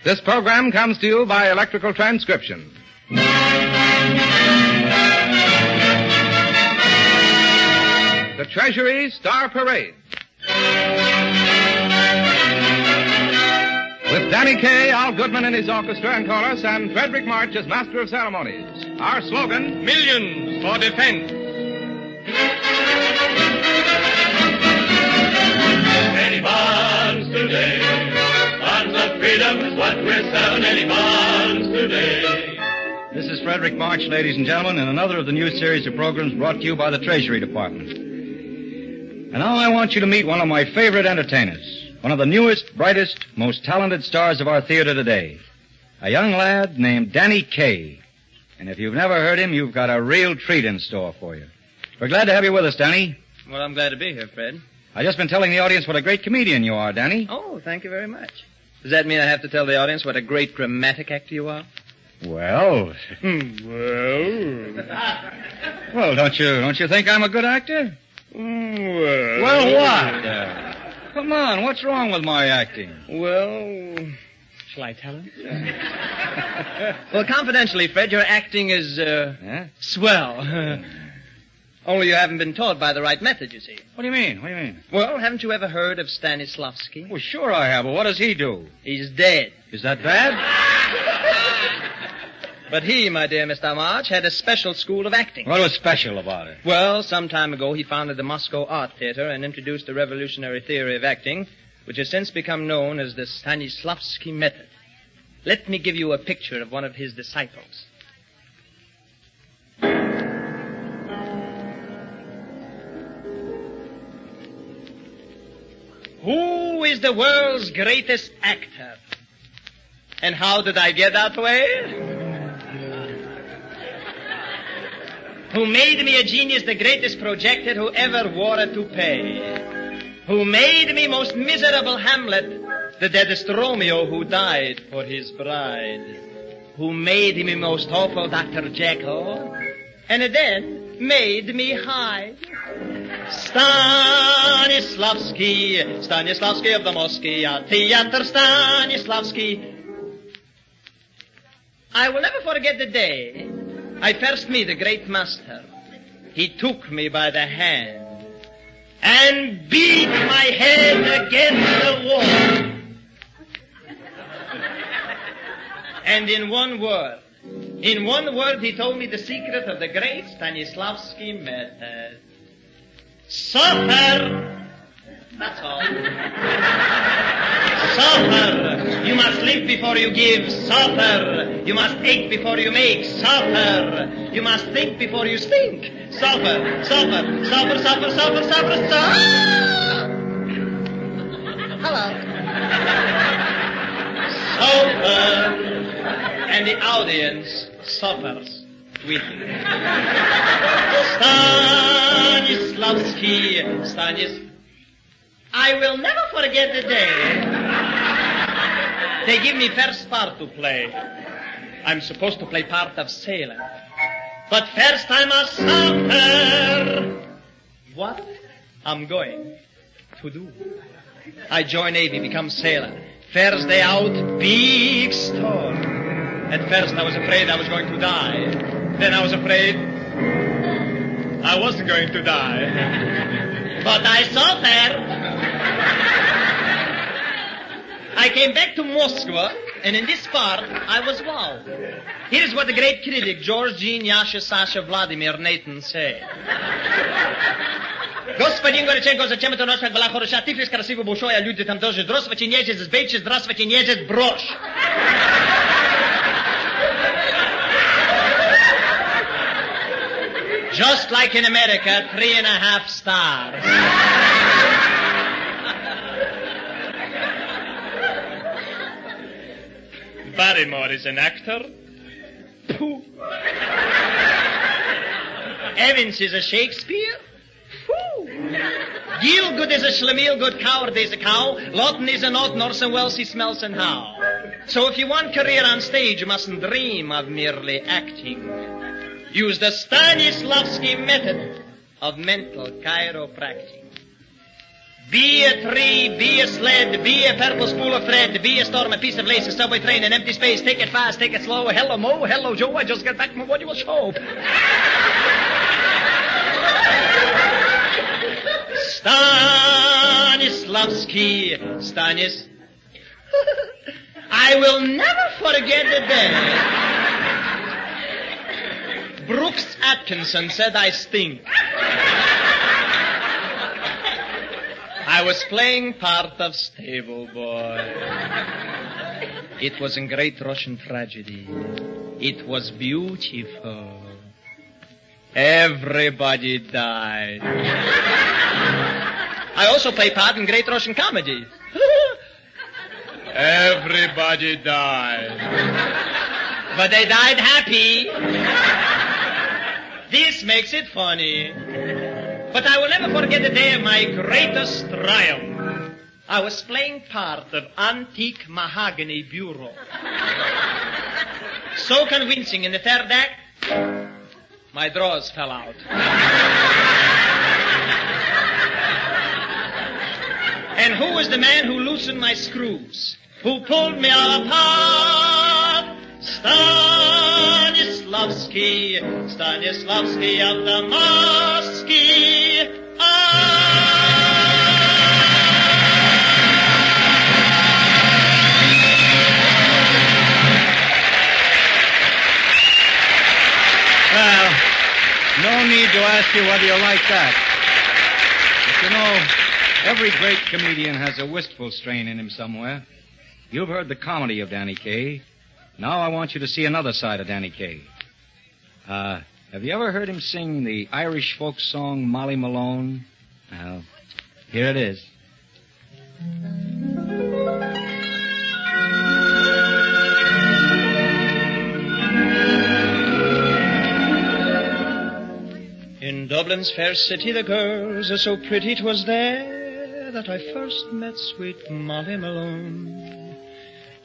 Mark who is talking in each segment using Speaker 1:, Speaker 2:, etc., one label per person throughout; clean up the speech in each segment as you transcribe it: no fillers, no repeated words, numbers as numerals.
Speaker 1: This program comes to you by electrical transcription. The Treasury Star Parade. With Danny Kaye, Al Goodman and his orchestra and chorus, and Frederick March as master of ceremonies. Our slogan, Millions for Defense.
Speaker 2: Any bonds today. Bonds of freedom is what we're selling. Any bonds today.
Speaker 3: This is Frederick March, ladies and gentlemen, in another of the new series of programs brought to you by the Treasury Department. And now I want you to meet one of my favorite entertainers, one of the newest, brightest, most talented stars of our theater today, a young lad named Danny Kaye. And if you've never heard him, you've got a real treat in store for you. We're glad to have you with us, Danny.
Speaker 4: Well, I'm glad to be here, Fred.
Speaker 3: I've just been telling the audience what a great comedian you are, Danny.
Speaker 4: Oh, thank you very much. Does that mean I have to tell the audience what a great dramatic actor you are?
Speaker 3: Well, well, don't you think I'm a good actor? Well, what? Come on, what's wrong with my acting?
Speaker 4: Well, shall I tell him? Well, confidentially, Fred, your acting is, swell. Only you haven't been taught by the right method, you see.
Speaker 3: What do you mean?
Speaker 4: Well, haven't you ever heard of Stanislavski?
Speaker 3: Well, sure I have, but what does he do?
Speaker 4: He's dead.
Speaker 3: Is that bad?
Speaker 4: But he, my dear Mr. March, had a special school of acting.
Speaker 3: What was special about it?
Speaker 4: Well, some time ago, he founded the Moscow Art Theater and introduced a revolutionary theory of acting, which has since become known as the Stanislavski method. Let me give you a picture of one of his disciples. Who is the world's greatest actor? And how did I get that way? Who made me a genius, the greatest projector who ever wore a toupee? Who made me most miserable Hamlet, the deadest Romeo who died for his bride? Who made me most awful Dr. Jekyll, and then made me high? Stanislavski of the Moscow Theater, Stanislavski. I will never forget the day I first met the great master. He took me by the hand and beat my head against the wall. And in one word, he told me the secret of the great Stanislavski method. Suffer. That's all. Suffer. You must live before you give. Suffer. You must ache before you make. Suffer. You must think before you stink. Suffer. Suffer. Suffer. Suffer. Suffer. Suffer. Suffer. Hello. Suffer. And the audience suffers with you. Stanislavski. I will never forget the day they give me first part to play. I'm supposed to play part of sailor. But first I must suffer. What I'm going to do. I join Navy, become sailor. First day out, big storm. At first I was afraid I was going to die. Then I was afraid I wasn't going to die. But I suffered. I came back to Moscow, and in this part, I was wowed. Here's what the great critic, George Jean Yasha Sasha Vladimir Nathan said. Господин Горяченко, зачем это ночь, как была хороша? Ты лишь красивый большой, а люди там тоже. Здравствуйте, нежит, сбейте, здравствуйте, нежит, брошь. Just like in America, 3.5 stars. Barrymore is an actor. Pooh. Evans is a Shakespeare. Pooh. Gielgud is a Schlemielgud. Coward is a cow. Lawton is a not. Orson Welles, he smells and how. So if you want career on stage, you mustn't dream of merely acting. Use the Stanislavski method of mental chiropractic. Be a tree, be a sled, be a purple spool of thread, be a storm, a piece of lace, a subway train, an empty space. Take it fast, take it slow. Hello, Mo. Hello, Joe. I just got back from a wonderful show. Stanislavski. I will never forget the day Brooks Atkinson said I stink. I was playing part of stable boy. It was a great Russian tragedy. It was beautiful. Everybody died. I also play part in great Russian comedy. Everybody died. But they died happy. This makes it funny. But I will never forget the day of my greatest triumph. I was playing part of Antique Mahogany Bureau. So convincing in the third act, my drawers fell out. And who was the man who loosened my screws? Who pulled me apart? Stanislavski of the Mosky.
Speaker 3: Well, no need to ask you whether you like that. But you know, every great comedian has a wistful strain in him somewhere. You've heard the comedy of Danny Kaye. Now I want you to see another side of Danny Kaye. Have you ever heard him sing the Irish folk song Molly Malone? Well, here it is.
Speaker 4: In Dublin's fair city, the girls are so pretty 'twas there that I first met sweet Molly Malone.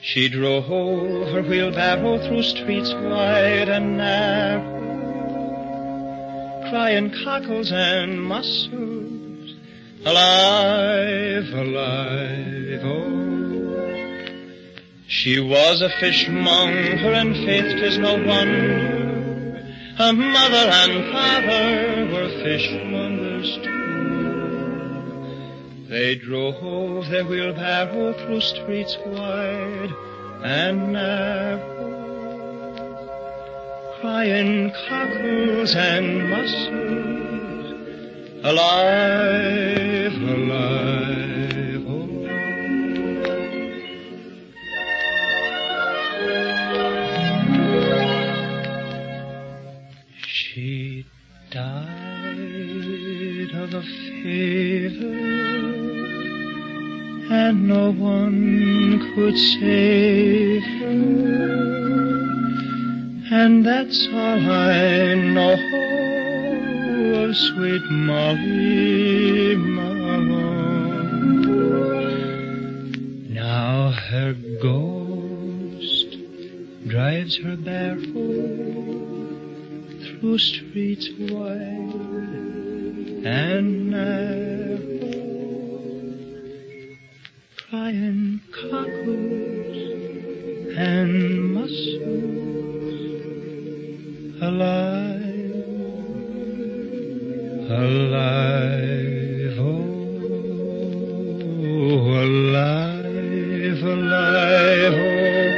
Speaker 4: She drove her wheelbarrow through streets wide and narrow, crying cockles and mussels, alive, alive, oh. She was a fishmonger, and faith 'tis no wonder her mother and father were fishmongers too. They drove their wheelbarrow through streets wide and narrow, crying cockles and mussels, alive, alive, oh. She died of a fever, and no one could save her, and that's all I know of sweet Molly Malone. Now her ghost drives her barefoot through streets wide and narrow, crying cockles and mussels, alive, alive, oh, alive, alive, oh,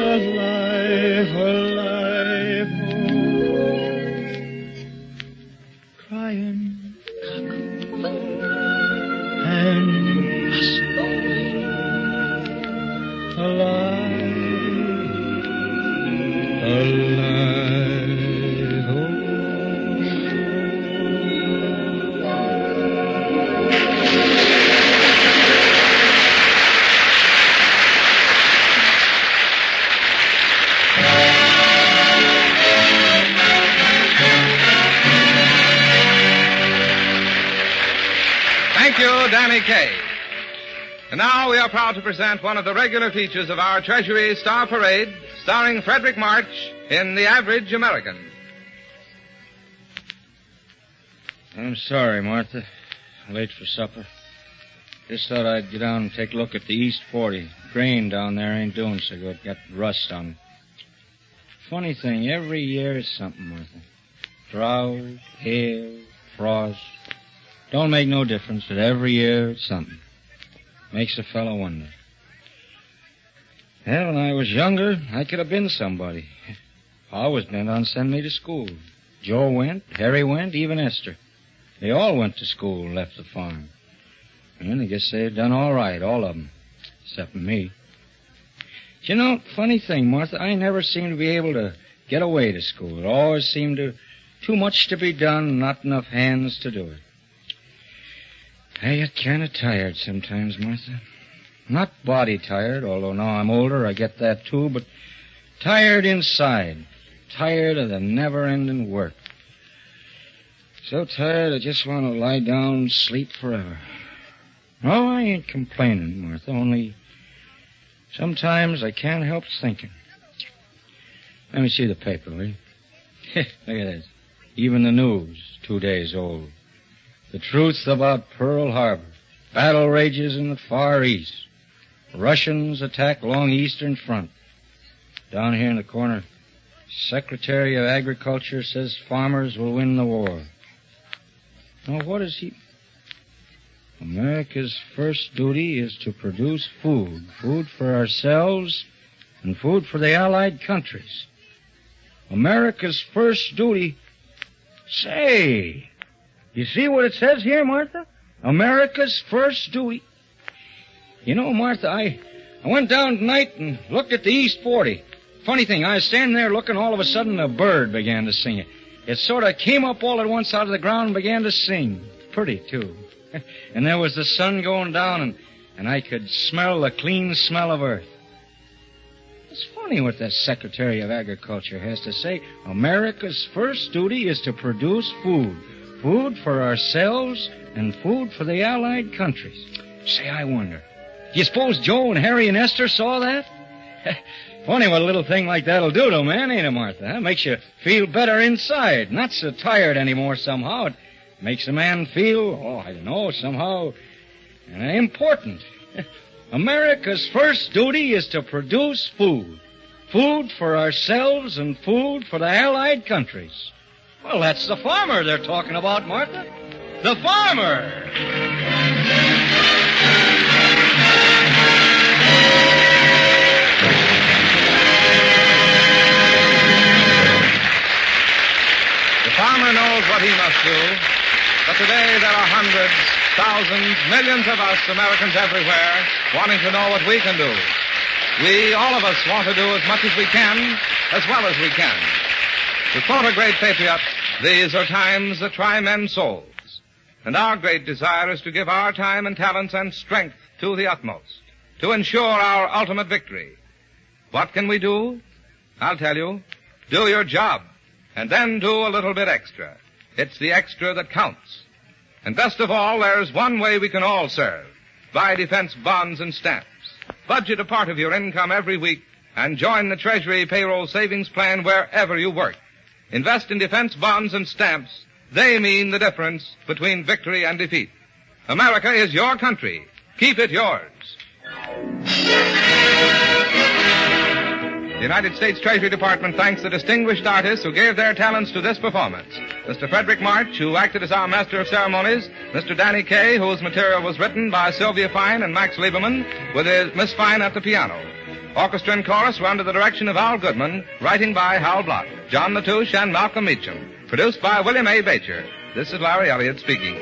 Speaker 4: alive, alive, oh, crying cockles and alive, alive, oh.
Speaker 1: Thank you, Danny Kaye. And now we are proud to present one of the regular features of our Treasury Star Parade, starring Frederick March in The Average American.
Speaker 3: I'm sorry, Martha. late for supper. Just thought I'd get down and take a look at the East 40. Grain down there ain't doing so good. Got rust on it. Funny thing, every year is something, Martha. Drought, hail, frost. Don't make no difference, but every year it's something. Makes a fellow wonder. Well, when I was younger, I could have been somebody. Pa was bent on sending me to school. Joe went, Harry went, even Esther. They all went to school and left the farm. And I guess they've done all right, all of them, except me. You know, funny thing, Martha, I never seemed to be able to get away to school. It always seemed too much to be done and not enough hands to do it. I get kind of tired sometimes, Martha. Not body tired, although now I'm older, I get that too, but tired inside. Tired of the never-ending work. So tired I just want to lie down and sleep forever. Oh, I ain't complaining, Martha, only sometimes I can't help thinking. Let me see the paper, will you? Look at this. Even the news, 2 days old. The truth about Pearl Harbor. Battle rages in the Far East. Russians attack along Eastern Front. Down here in the corner, Secretary of Agriculture says farmers will win the war. Now, what is he... America's first duty is to produce food. Food for ourselves and food for the Allied countries. America's first duty... Say, you see what it says here, Martha? America's first duty. You know, Martha, I went down tonight and looked at the East 40. Funny thing, I was standing there looking, all of a sudden a bird began to sing it. It sort of came up all at once out of the ground and began to sing. Pretty, too. And there was the sun going down, and I could smell the clean smell of earth. It's funny what that Secretary of Agriculture has to say. America's first duty is to produce food. Food for ourselves and food for the Allied countries. Say, I wonder, do you suppose Joe and Harry and Esther saw that? Funny what a little thing like that'll do to a man, ain't it, Martha? Huh? Makes you feel better inside. Not so tired anymore somehow. It makes a man feel, I don't know, somehow important. America's first duty is to produce food. Food for ourselves and food for the Allied countries. Well, that's the farmer they're talking about, Martha. The farmer!
Speaker 1: The farmer knows what he must do, but today there are hundreds, thousands, millions of us, Americans everywhere, wanting to know what we can do. We, all of us, want to do as much as we can, as well as we can. To quote a great patriot, these are times that try men's souls. And our great desire is to give our time and talents and strength to the utmost, to ensure our ultimate victory. What can we do? I'll tell you. Do your job, and then do a little bit extra. It's the extra that counts. And best of all, there's one way we can all serve. Buy defense bonds and stamps. Budget a part of your income every week and join the Treasury payroll savings plan wherever you work. Invest in defense bonds and stamps. They mean the difference between victory and defeat. America is your country. Keep it yours. The United States Treasury Department thanks the distinguished artists who gave their talents to this performance. Mr. Frederick March, who acted as our master of ceremonies. Mr. Danny Kaye, whose material was written by Sylvia Fine and Max Lieberman, with Miss Fine at the piano. Orchestra and chorus were under the direction of Al Goodman, writing by Hal Block, John Latouche, and Malcolm Meacham. Produced by William A. Bacher. This is Larry Elliott speaking.